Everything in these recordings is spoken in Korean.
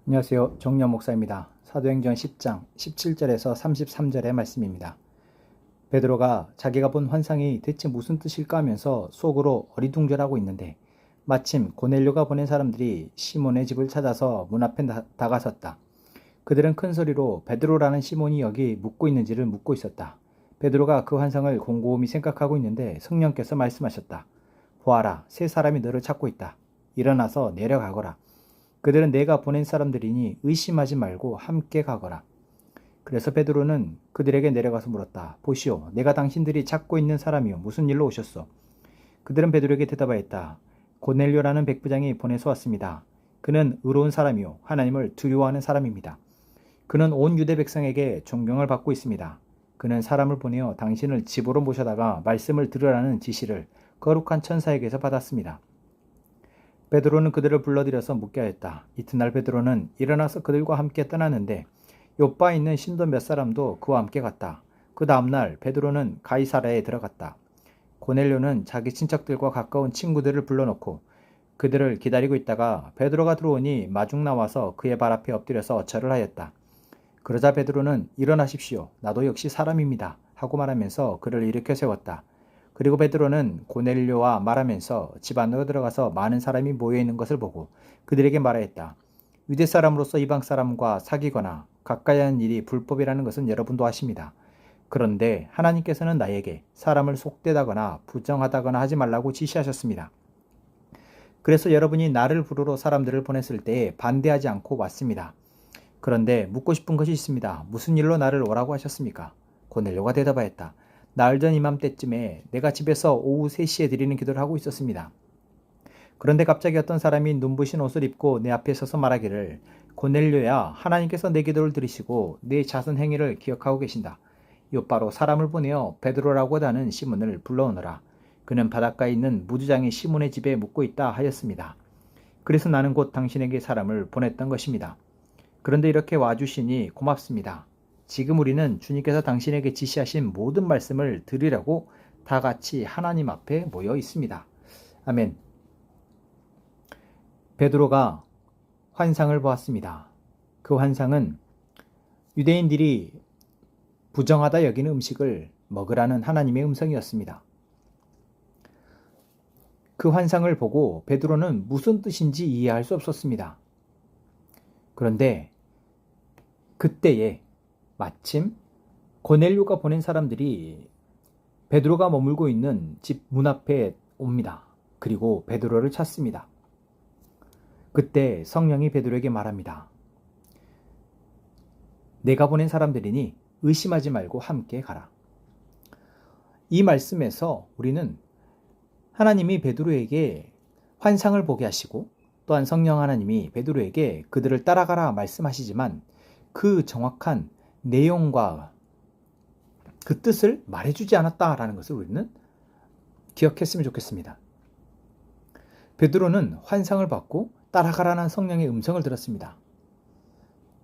안녕하세요. 정년 목사입니다. 사도행전 10장 17절에서 33절의 말씀입니다. 베드로가 자기가 본 환상이 대체 무슨 뜻일까 하면서 속으로 어리둥절하고 있는데 마침 고넬료가 보낸 사람들이 시몬의 집을 찾아서 문 앞에 다가섰다. 그들은 큰 소리로 베드로라는 시몬이 여기 묵고 있는지를 묻고 있었다. 베드로가 그 환상을 곰곰이 생각하고 있는데 성령께서 말씀하셨다. 보아라, 세 사람이 너를 찾고 있다. 일어나서 내려가거라. 그들은 내가 보낸 사람들이니 의심하지 말고 함께 가거라. 그래서 베드로는 그들에게 내려가서 물었다. 보시오, 내가 당신들이 찾고 있는 사람이요, 무슨 일로 오셨소? 그들은 베드로에게 대답하였다. 고넬료라는 백부장이 보내서 왔습니다. 그는 의로운 사람이요, 하나님을 두려워하는 사람입니다. 그는 온 유대 백성에게 존경을 받고 있습니다. 그는 사람을 보내어 당신을 집으로 모셔다가 말씀을 들으라는 지시를 거룩한 천사에게서 받았습니다. 베드로는 그들을 불러들여서 묻게 하였다. 이튿날 베드로는 일어나서 그들과 함께 떠났는데 요바에 있는 신도 몇 사람도 그와 함께 갔다. 그 다음날 베드로는 가이사랴에 들어갔다. 고넬료는 자기 친척들과 가까운 친구들을 불러놓고 그들을 기다리고 있다가 베드로가 들어오니 마중 나와서 그의 발 앞에 엎드려서 절을 하였다. 그러자 베드로는 일어나십시오. 나도 역시 사람입니다. 하고 말하면서 그를 일으켜 세웠다. 그리고 베드로는 고넬료와 말하면서 집 안으로 들어가서 많은 사람이 모여있는 것을 보고 그들에게 말하였다. 유대 사람으로서 이방 사람과 사귀거나 가까이 하는 일이 불법이라는 것은 여러분도 아십니다. 그런데 하나님께서는 나에게 사람을 속되다거나 부정하다거나 하지 말라고 지시하셨습니다. 그래서 여러분이 나를 부르러 사람들을 보냈을 때에 반대하지 않고 왔습니다. 그런데 묻고 싶은 것이 있습니다. 무슨 일로 나를 오라고 하셨습니까? 고넬료가 대답하였다. 나흘 전 이맘때쯤에 내가 집에서 오후 3시에 드리는 기도를 하고 있었습니다. 그런데 갑자기 어떤 사람이 눈부신 옷을 입고 내 앞에 서서 말하기를 고넬료야, 하나님께서 내 기도를 들으시고 내 자선 행위를 기억하고 계신다. 요바로 사람을 보내어 베드로라고 하는 시몬을 불러오너라. 그는 바닷가에 있는 무두장의 시몬의 집에 묵고 있다 하였습니다. 그래서 나는 곧 당신에게 사람을 보냈던 것입니다. 그런데 이렇게 와주시니 고맙습니다. 지금 우리는 주님께서 당신에게 지시하신 모든 말씀을 들으려고 다 같이 하나님 앞에 모여 있습니다. 아멘. 베드로가 환상을 보았습니다. 그 환상은 유대인들이 부정하다 여기는 음식을 먹으라는 하나님의 음성이었습니다. 그 환상을 보고 베드로는 무슨 뜻인지 이해할 수 없었습니다. 그런데 그때에 마침 고넬료가 보낸 사람들이 베드로가 머물고 있는 집 문 앞에 옵니다. 그리고 베드로를 찾습니다. 그때 성령이 베드로에게 말합니다. 내가 보낸 사람들이니 의심하지 말고 함께 가라. 이 말씀에서 우리는 하나님이 베드로에게 환상을 보게 하시고 또한 성령 하나님이 베드로에게 그들을 따라가라 말씀하시지만 그 정확한 내용과 그 뜻을 말해주지 않았다라는 것을 우리는 기억했으면 좋겠습니다. 베드로는 환상을 받고 따라가라는 성령의 음성을 들었습니다.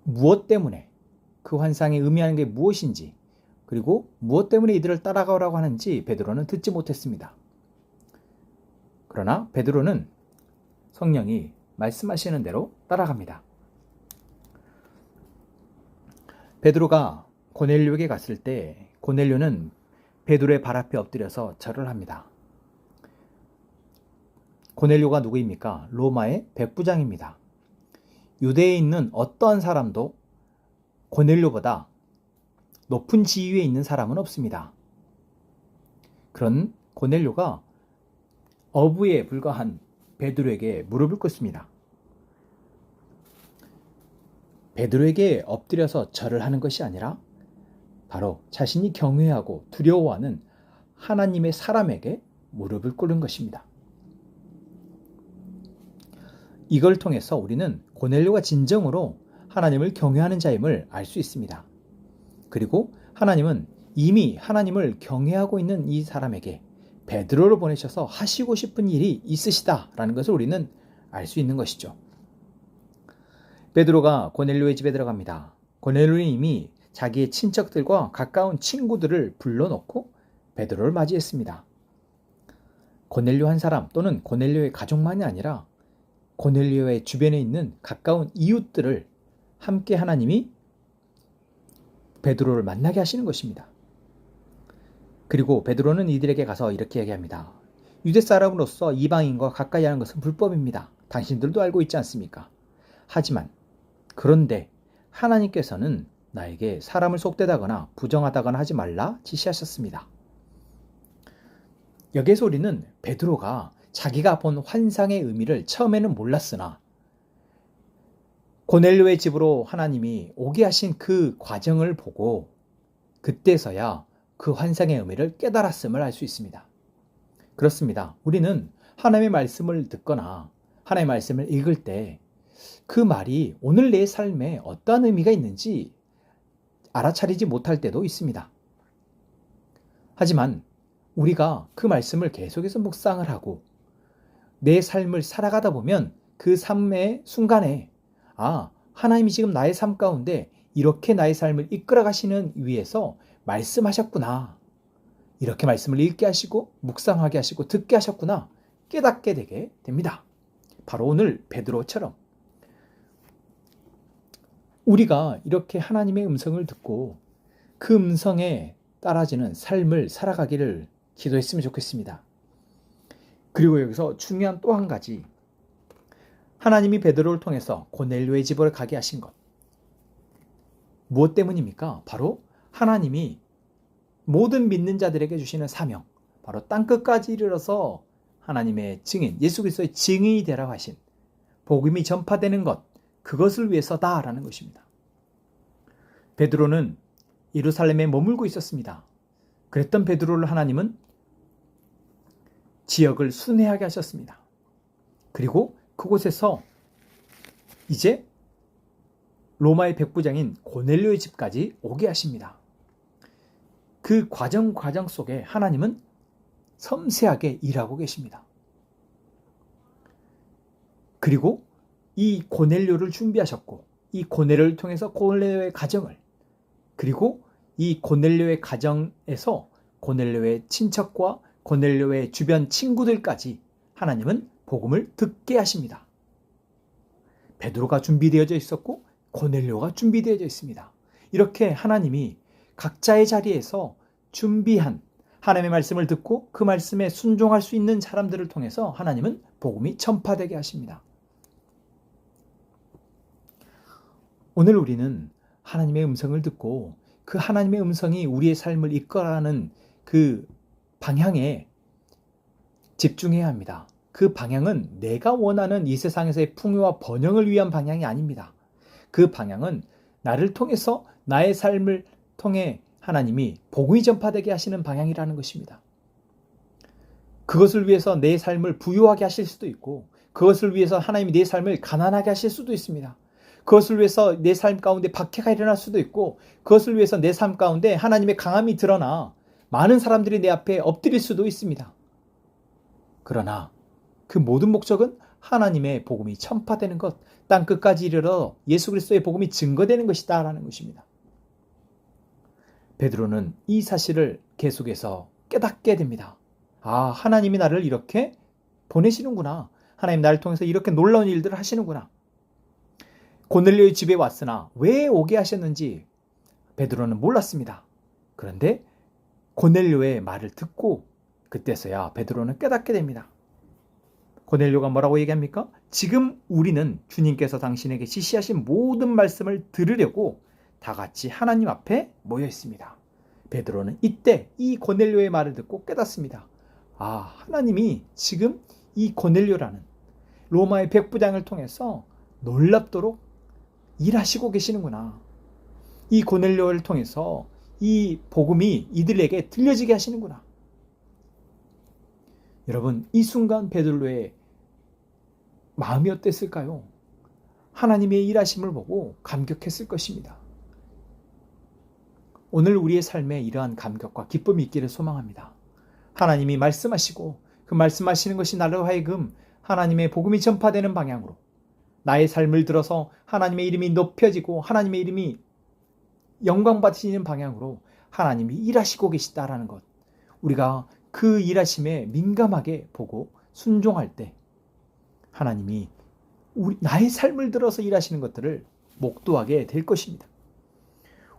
무엇 때문에 그 환상이 의미하는 게 무엇인지 그리고 무엇 때문에 이들을 따라가라고 하는지 베드로는 듣지 못했습니다. 그러나 베드로는 성령이 말씀하시는 대로 따라갑니다. 베드로가 고넬료에게 갔을 때 고넬료는 베드로의 발 앞에 엎드려서 절을 합니다. 고넬료가 누구입니까? 로마의 백부장입니다. 유대에 있는 어떠한 사람도 고넬료보다 높은 지위에 있는 사람은 없습니다. 그런 고넬료가 어부에 불과한 베드로에게 무릎을 꿇습니다. 베드로에게 엎드려서 절을 하는 것이 아니라 바로 자신이 경외하고 두려워하는 하나님의 사람에게 무릎을 꿇는 것입니다. 이걸 통해서 우리는 고넬료가 진정으로 하나님을 경외하는 자임을 알 수 있습니다. 그리고 하나님은 이미 하나님을 경외하고 있는 이 사람에게 베드로를 보내셔서 하시고 싶은 일이 있으시다라는 것을 우리는 알 수 있는 것이죠. 베드로가 고넬료의 집에 들어갑니다. 고넬료는 이미 자기의 친척들과 가까운 친구들을 불러놓고 베드로를 맞이했습니다. 고넬료 한 사람 또는 고넬료의 가족만이 아니라 고넬료의 주변에 있는 가까운 이웃들을 함께 하나님이 베드로를 만나게 하시는 것입니다. 그리고 베드로는 이들에게 가서 이렇게 얘기합니다. 유대 사람으로서 이방인과 가까이 하는 것은 불법입니다. 당신들도 알고 있지 않습니까? 하지만 그런데 하나님께서는 나에게 사람을 속되다거나 부정하다거나 하지 말라 지시하셨습니다. 여기에서 우리는 베드로가 자기가 본 환상의 의미를 처음에는 몰랐으나 고넬료의 집으로 하나님이 오게 하신 그 과정을 보고 그때서야 그 환상의 의미를 깨달았음을 알 수 있습니다. 그렇습니다. 우리는 하나님의 말씀을 듣거나 하나님의 말씀을 읽을 때 그 말이 오늘 내 삶에 어떠한 의미가 있는지 알아차리지 못할 때도 있습니다. 하지만 우리가 그 말씀을 계속해서 묵상을 하고 내 삶을 살아가다 보면 그 삶의 순간에 하나님이 지금 나의 삶 가운데 이렇게 나의 삶을 이끌어 가시는 위해서 말씀하셨구나. 이렇게 말씀을 읽게 하시고 묵상하게 하시고 듣게 하셨구나. 깨닫게 되게 됩니다. 바로 오늘 베드로처럼 우리가 이렇게 하나님의 음성을 듣고 그 음성에 따라지는 삶을 살아가기를 기도했으면 좋겠습니다. 그리고 여기서 중요한 또 한 가지, 하나님이 베드로를 통해서 고넬료의 집으로 가게 하신 것. 무엇 때문입니까? 바로 하나님이 모든 믿는 자들에게 주시는 사명, 바로 땅끝까지 이르러서 하나님의 증인, 예수 그리스도의 증인이 되라고 하신 복음이 전파되는 것, 그것을 위해서다라는 것입니다. 베드로는 예루살렘에 머물고 있었습니다. 그랬던 베드로를 하나님은 지역을 순회하게 하셨습니다. 그리고 그곳에서 이제 로마의 백부장인 고넬료의 집까지 오게 하십니다. 그 과정 속에 하나님은 섬세하게 일하고 계십니다. 그리고 이 고넬료를 준비하셨고 이 고넬료를 통해서 고넬료의 가정을, 그리고 이 고넬료의 가정에서 고넬료의 친척과 고넬료의 주변 친구들까지 하나님은 복음을 듣게 하십니다. 베드로가 준비되어져 있었고 고넬료가 준비되어져 있습니다. 이렇게 하나님이 각자의 자리에서 준비한 하나님의 말씀을 듣고 그 말씀에 순종할 수 있는 사람들을 통해서 하나님은 복음이 전파되게 하십니다. 오늘 우리는 하나님의 음성을 듣고 그 하나님의 음성이 우리의 삶을 이끌어가는 그 방향에 집중해야 합니다. 그 방향은 내가 원하는 이 세상에서의 풍요와 번영을 위한 방향이 아닙니다. 그 방향은 나를 통해서 나의 삶을 통해 하나님이 복음이 전파되게 하시는 방향이라는 것입니다. 그것을 위해서 내 삶을 부유하게 하실 수도 있고, 그것을 위해서 하나님이 내 삶을 가난하게 하실 수도 있습니다. 그것을 위해서 내 삶 가운데 박해가 일어날 수도 있고, 그것을 위해서 내 삶 가운데 하나님의 강함이 드러나 많은 사람들이 내 앞에 엎드릴 수도 있습니다. 그러나 그 모든 목적은 하나님의 복음이 전파되는 것, 땅끝까지 이르러 예수 그리스도의 복음이 증거되는 것이다 라는 것입니다. 베드로는 이 사실을 계속해서 깨닫게 됩니다. 하나님이 나를 이렇게 보내시는구나. 하나님 나를 통해서 이렇게 놀라운 일들을 하시는구나. 고넬료의 집에 왔으나 왜 오게 하셨는지 베드로는 몰랐습니다. 그런데 고넬료의 말을 듣고 그때서야 베드로는 깨닫게 됩니다. 고넬료가 뭐라고 얘기합니까? 지금 우리는 주님께서 당신에게 지시하신 모든 말씀을 들으려고 다 같이 하나님 앞에 모여 있습니다. 베드로는 이때 이 고넬료의 말을 듣고 깨닫습니다. 하나님이 지금 이 고넬료라는 로마의 백부장을 통해서 놀랍도록 일하시고 계시는구나. 이 고넬료를 통해서 이 복음이 이들에게 들려지게 하시는구나. 여러분, 이 순간 베드로의 마음이 어땠을까요? 하나님의 일하심을 보고 감격했을 것입니다. 오늘 우리의 삶에 이러한 감격과 기쁨이 있기를 소망합니다. 하나님이 말씀하시고 그 말씀하시는 것이 나로 하여금 하나님의 복음이 전파되는 방향으로 나의 삶을 들어서 하나님의 이름이 높여지고 하나님의 이름이 영광받으시는 방향으로 하나님이 일하시고 계시다라는 것, 우리가 그 일하심에 민감하게 보고 순종할 때 하나님이 나의 삶을 들어서 일하시는 것들을 목도하게 될 것입니다.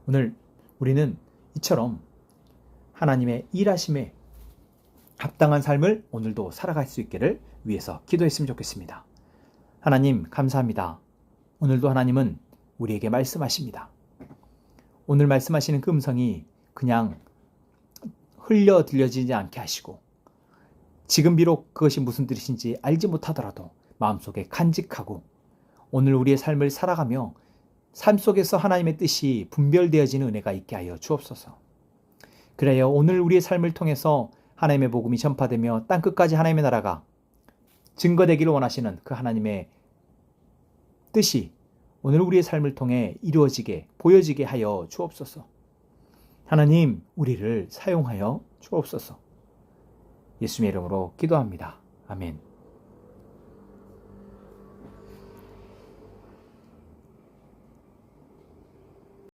오늘 우리는 이처럼 하나님의 일하심에 합당한 삶을 오늘도 살아갈 수 있기를 위해서 기도했으면 좋겠습니다. 하나님 감사합니다. 오늘도 하나님은 우리에게 말씀하십니다. 오늘 말씀하시는 그 음성이 그냥 흘려 들려지지 않게 하시고 지금 비록 그것이 무슨 뜻인지 알지 못하더라도 마음속에 간직하고 오늘 우리의 삶을 살아가며 삶 속에서 하나님의 뜻이 분별되어지는 은혜가 있게 하여 주옵소서. 그래야 오늘 우리의 삶을 통해서 하나님의 복음이 전파되며 땅끝까지 하나님의 나라가 증거되기를 원하시는 그 하나님의 뜻이 오늘 우리의 삶을 통해 이루어지게 보여지게 하여 주옵소서. 하나님 우리를 사용하여 주옵소서. 예수님의 이름으로 기도합니다. 아멘.